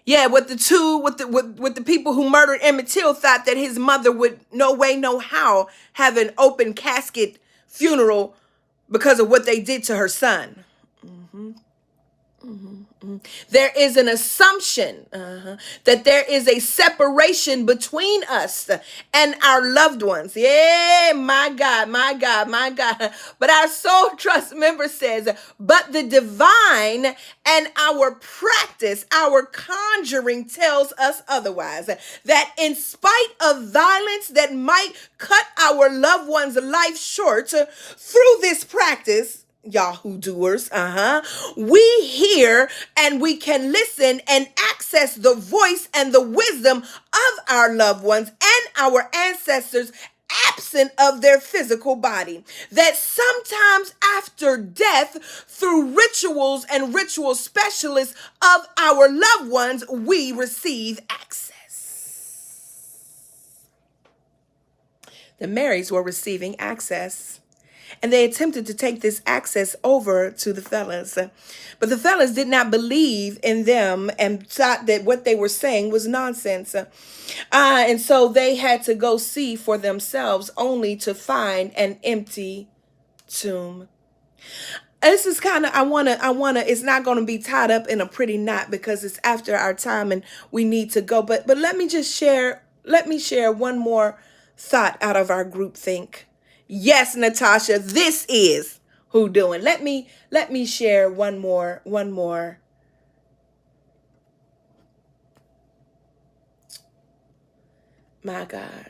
With the people who murdered Emmett Till thought that his mother would no way, no how have an open casket funeral because of what they did to her son. There is an assumption that there is a separation between us and our loved ones. Yeah, my God. But our Soul Trust member says, but the divine and our practice, our conjuring tells us otherwise. That in spite of violence that might cut our loved one's life short, through this practice, Yahoo doers, we hear and we can listen and access the voice and the wisdom of our loved ones and our ancestors absent of their physical body. That sometimes after after death through rituals and ritual specialists of our loved ones, we receive access. The Marys were receiving access. And they attempted to take this access over to the fellas. But the fellas did not believe in them and thought that what they were saying was nonsense. And so they had to go see for themselves, only to find an empty tomb. This is kind of, it's not going to be tied up in a pretty knot because it's after our time and we need to go. But let me share one more thought out of our group think. Yes, Natasha, this is who doing. Let me share one more. My God.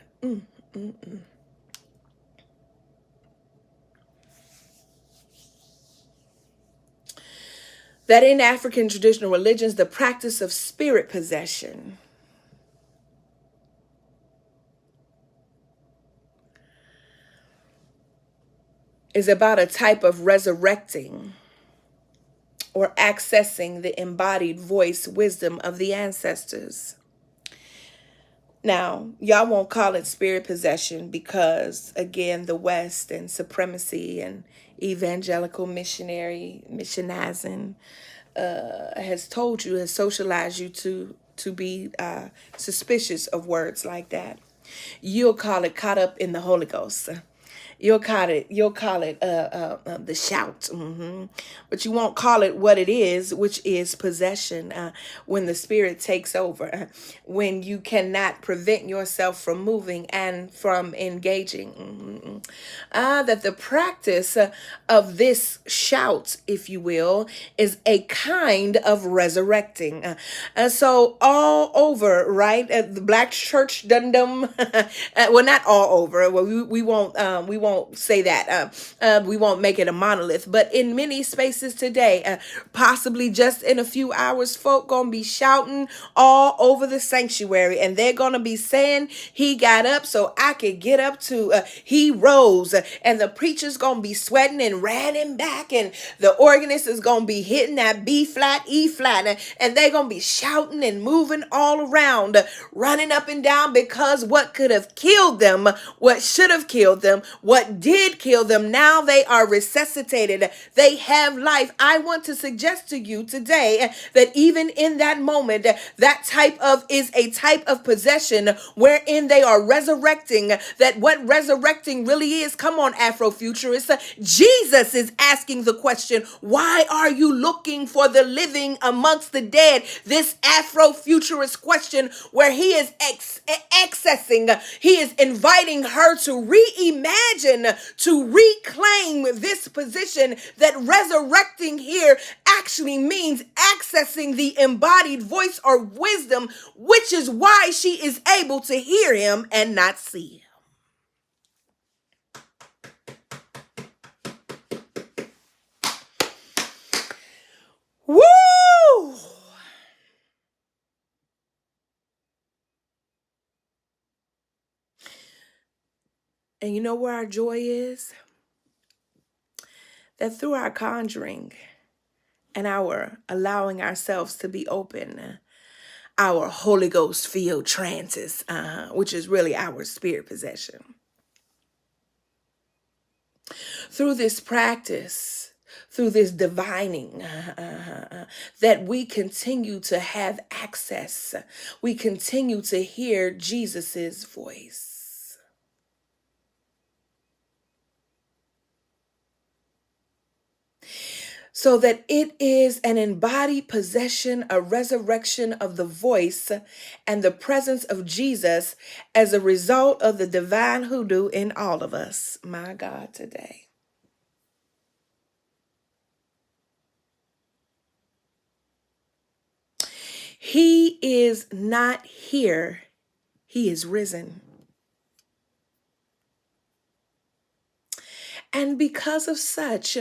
That in African traditional religions, the practice of spirit possession is about a type of resurrecting or accessing the embodied voice wisdom of the ancestors. Now, y'all won't call it spirit possession because, again, the West and supremacy and evangelical missionizing has told you, has socialized you to be suspicious of words like that. You'll call it caught up in the Holy Ghost. You'll call it the shout, but you won't call it what it is, which is possession. When the Spirit takes over, when you cannot prevent yourself from moving and from engaging. That the practice of this shout, if you will, is a kind of resurrecting. So all over, right? The Black church dundum. Well, not all over. Well, we won't say that. We won't make it a monolith. But in many spaces today, possibly just in a few hours, folk gonna be shouting all over the sanctuary, and they're gonna be saying, "He got up, so I could get up too. He rose," and the preacher's gonna be sweating and ran him back, and the organist is gonna be hitting that B flat, E flat, and they're gonna be shouting and moving all around, running up and down, because what could have killed them, what should have killed them, what did kill them, now they are resuscitated. They have life. I want to suggest to you today that even in that moment, that type of is a type of possession wherein they are resurrecting. That what resurrecting really is, come on, Afrofuturists, Jesus is asking the question, why are you looking for the living amongst the dead? This Afrofuturist question where he is accessing, he is inviting her to reimagine, to reclaim this position that resurrecting here actually means accessing the embodied voice or wisdom, which is why she is able to hear him and not see him. Woo! And you know where our joy is? That through our conjuring and our allowing ourselves to be open, our Holy Ghost filled trances, which is really our spirit possession. Through this practice, through this divining, that we continue to have access. We continue to hear Jesus's voice. So that it is an embodied possession, a resurrection of the voice and the presence of Jesus as a result of the divine hoodoo in all of us. My God, today. He is not here. He is risen. And because of such,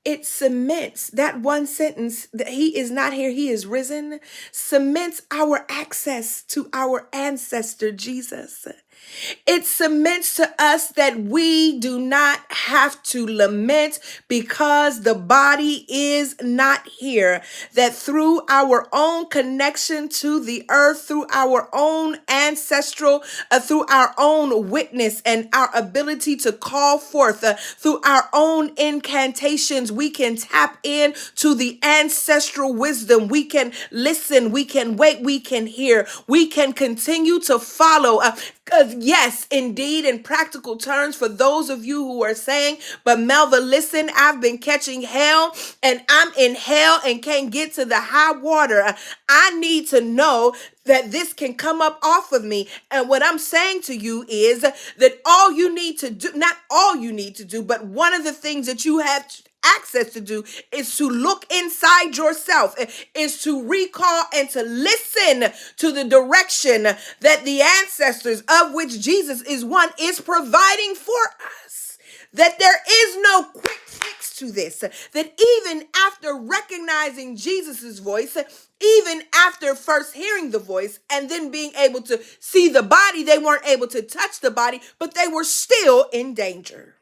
it cements that one sentence that he is not here, he is risen, cements our access to our ancestor, Jesus. It cements to us that we do not have to lament because the body is not here. That through our own connection to the earth, through our own ancestral, through our own witness and our ability to call forth, through our own incantations, we can tap in to the ancestral wisdom. We can listen, we can wait, we can hear, we can continue to follow. Because yes, indeed, in practical terms, for those of you who are saying, but Melva, listen, I've been catching hell and I'm in hell and can't get to the high water. I need to know that this can come up off of me. And what I'm saying to you is that all you need to do, not all you need to do, but one of the things that you have access to do is to look inside yourself, is to recall and to listen to the direction that the ancestors, of which Jesus is one, is providing for us. That there is no quick fix to this. That even after recognizing Jesus's voice, even after first hearing the voice and then being able to see the body, they weren't able to touch the body, but they were still in danger.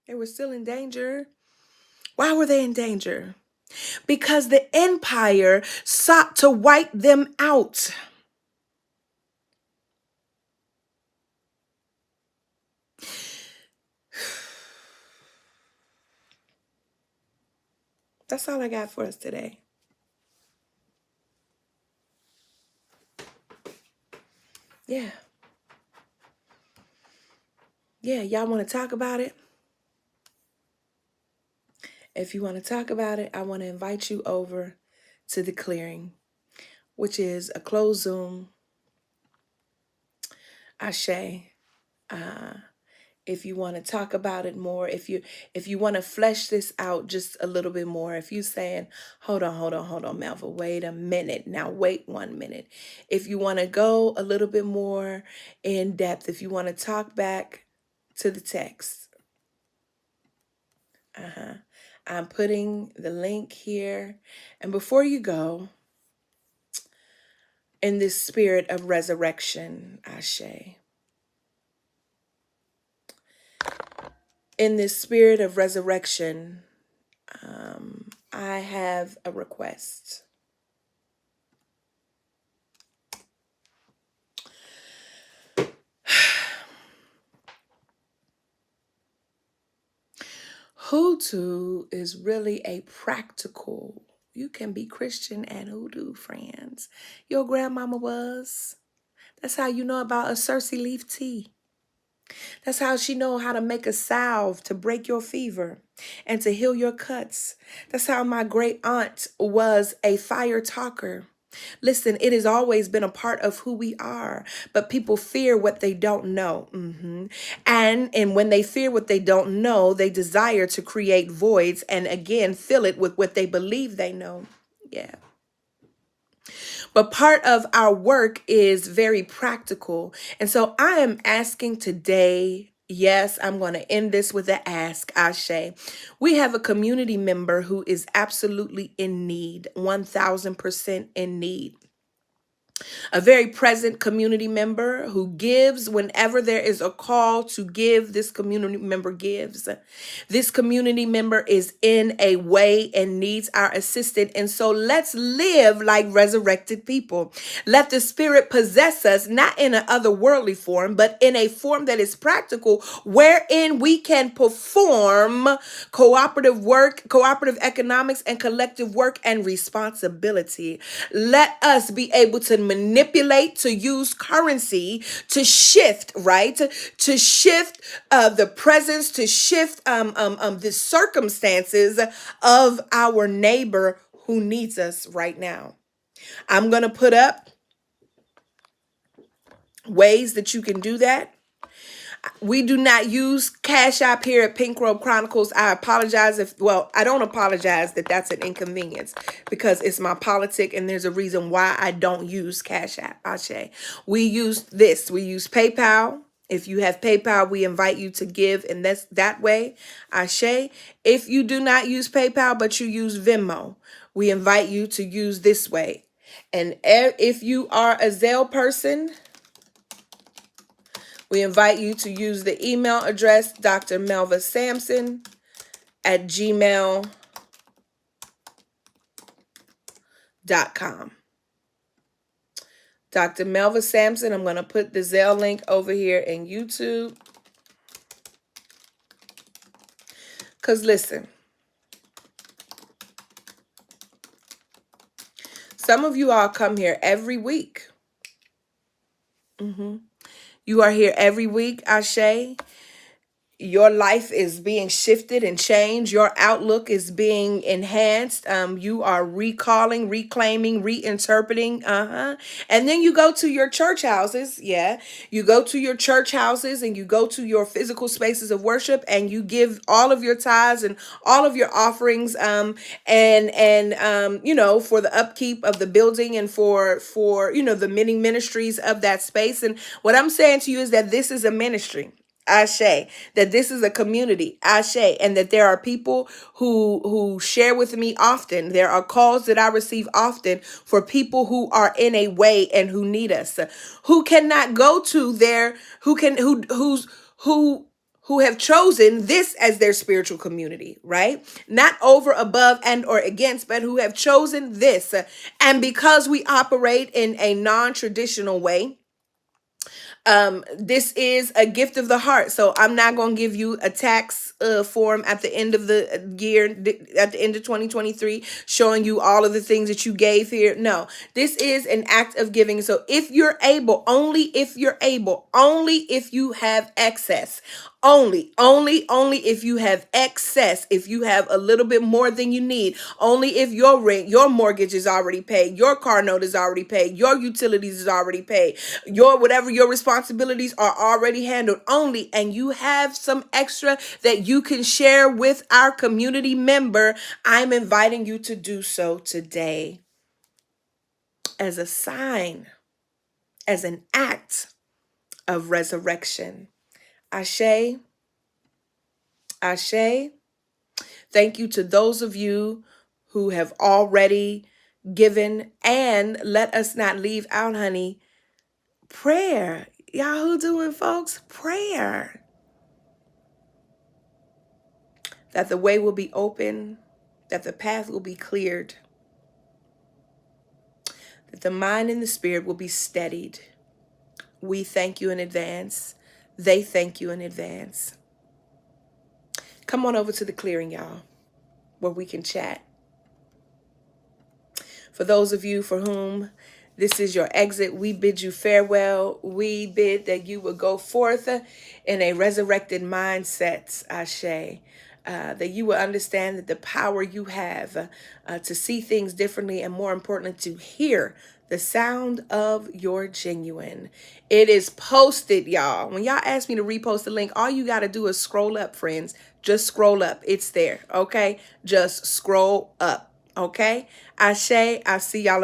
They were still in danger. Why were they in danger? Because the empire sought to wipe them out. That's all I got for us today. Yeah. Yeah, y'all want to talk about it? If you want to talk about it, I want to invite you over to the clearing, which is a closed Zoom. Ashe. If you want to talk about it more, if you want to flesh this out just a little bit more, if you're saying, hold on, Melva, wait a minute. Now, wait 1 minute. If you want to go a little bit more in depth, if you want to talk back to the text, I'm putting the link here. And before you go, in this spirit of resurrection, Ashe, in this spirit of resurrection, I have a request. Hoodoo is really a practical, you can be Christian and hoodoo, friends. Your grandmama was. That's how you know about a Circe leaf tea. That's how she know how to make a salve to break your fever and to heal your cuts. That's how my great aunt was a fire talker. Listen, it has always been a part of who we are, but people fear what they don't know. And when they fear what they don't know, they desire to create voids and again fill it with what they believe they know. Yeah. But part of our work is very practical. And so I am asking today, yes, I'm going to end this with an ask, Ashe. We have a community member who is absolutely in need, 1000% in need. A very present community member who gives whenever there is a call to give. This community member gives. This community member is in a way and needs our assistance. And so let's live like resurrected people. Let the Spirit possess us, not in an otherworldly form, but in a form that is practical, wherein we can perform cooperative work, cooperative economics, and collective work and responsibility. Let us be able to manipulate, to use currency to shift, right? To shift the presence, to shift the circumstances of our neighbor who needs us right now. I'm going to put up ways that you can do that. We do not use Cash App here at Pink Robe Chronicles. I apologize I don't apologize that that's an inconvenience because it's my politic and there's a reason why I don't use Cash App. Ashe. We use this. We use PayPal. If you have PayPal, we invite you to give, and that's that way. Ashe. If you do not use PayPal, but you use Venmo, we invite you to use this way. And if you are a Zelle person, we invite you to use the email address drmelvasampson@gmail.com. Dr. Melva Sampson, I'm going to put the Zelle link over here in YouTube. Because listen, some of you all come here every week. You are here every week, Ashe. Your life is being shifted and changed. Your outlook is being enhanced. You are recalling, reclaiming, reinterpreting. And then you go to your church houses. Yeah. You go to your church houses and you go to your physical spaces of worship and you give all of your tithes and all of your offerings. For the upkeep of the building and for the many ministries of that space. And what I'm saying to you is that this is a ministry. Ashe, that this is a community, Ashe, and that there are people who share with me often. There are calls that I receive often for people who are in a way and who need us, who cannot go to their, who have chosen this as their spiritual community, right? Not over, above, and or against, but who have chosen this. And because we operate in a non-traditional way, this is a gift of the heart. So I'm not going to give you a tax form at the end of the year, at the end of 2023, showing you all of the things that you gave here. No, this is an act of giving. So if you're able, only if you're able, only if you have excess, only if you have excess, if you have a little bit more than you need, only if your rent, your mortgage is already paid, your car note is already paid, your utilities is already paid, your whatever your responsibilities are already handled, only, and you have some extra that you can share with our community member, I'm inviting you to do so today as a sign, as an act of resurrection. Ashe. Ashe. Thank you to those of you who have already given, and let us not leave out, honey, prayer. Y'all who doing, folks? Prayer. That the way will be open, that the path will be cleared, that the mind and the spirit will be steadied. We thank you in advance. They thank you in advance. Come on over to the clearing, y'all, where we can chat. For those of you for whom this is your exit, we bid you farewell. We bid that you would go forth in a resurrected mindset, Ashe. That you will understand that the power you have to see things differently, and more importantly, to hear the sound of your genuine. It is posted, y'all. When y'all ask me to repost the link, all you got to do is scroll up, friends. Just scroll up. It's there, okay? Just scroll up, okay? Ashe, I'll see y'all